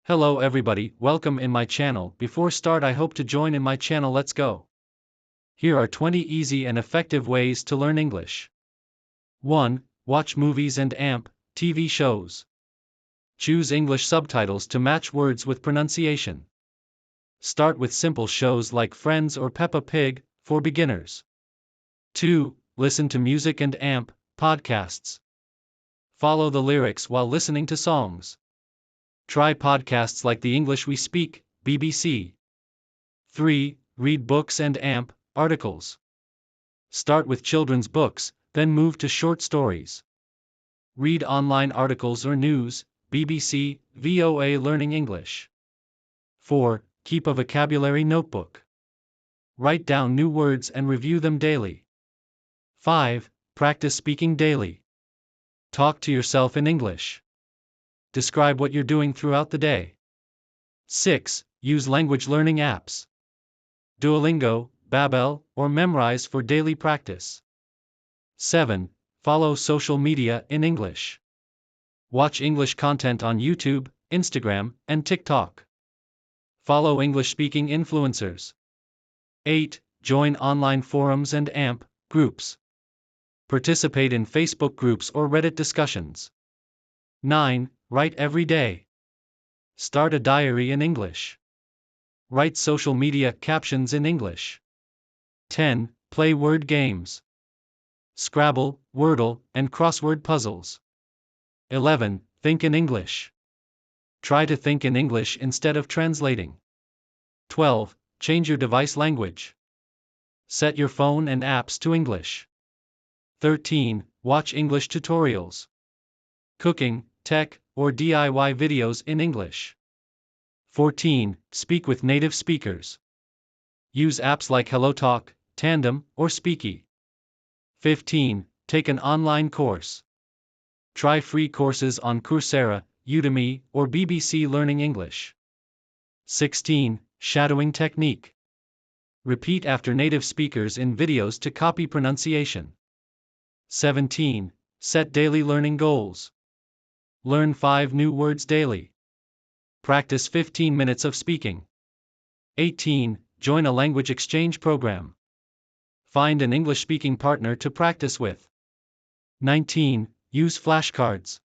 Hello everybody, welcome in my channel. Before start I hope to join in my channel. Let's go. Here are 20 easy and effective ways to learn English. 1. Watch movies and TV shows. Choose English subtitles to match words with pronunciation. Start with simple shows like Friends or Peppa Pig, for beginners. 2. Listen to music and podcasts. Follow the lyrics while listening to songs. Try podcasts like The English We Speak, BBC. 3. Read books and articles. Start with children's books, then move to short stories. Read online articles or news, BBC, VOA Learning English. 4. Keep a vocabulary notebook. Write down new words and review them daily. 5. Practice speaking daily. Talk to yourself in English. Describe what you're doing throughout the day. 6. Use language learning apps. Duolingo, Babbel, or Memrise for daily practice. 7. Follow social media in English. Watch English content on YouTube, Instagram, and TikTok. Follow English-speaking influencers. 8. Join online forums and groups. Participate in Facebook groups or Reddit discussions. 9. Write every day. Start a diary in English. Write social media captions in English. 10. Play word games. Scrabble, Wordle, and crossword puzzles. 11. Think in English. Try to think in English instead of translating. 12. Change your device language. Set your phone and apps to English. 13. Watch English tutorials. Cooking, tech, or DIY videos in English. 14. Speak with native speakers. Use apps like HelloTalk, Tandem, or Speaky. 15. Take an online course. Try free courses on Coursera, Udemy, or BBC Learning English. 16. Shadowing technique. Repeat after native speakers in videos to copy pronunciation. 17. Set daily learning goals. Learn 5 new words daily. Practice 15 minutes of speaking. 18. Join a language exchange program. Find an English-speaking partner to practice with. 19. Use flashcards.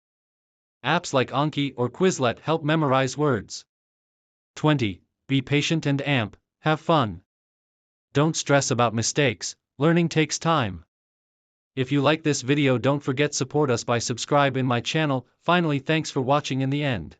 Apps like Anki or Quizlet help memorize words. 20. Be patient and have fun. Don't stress about mistakes, learning takes time. If you like this video, don't forget support us by subscribe in my channel. Finally, thanks for watching in the end.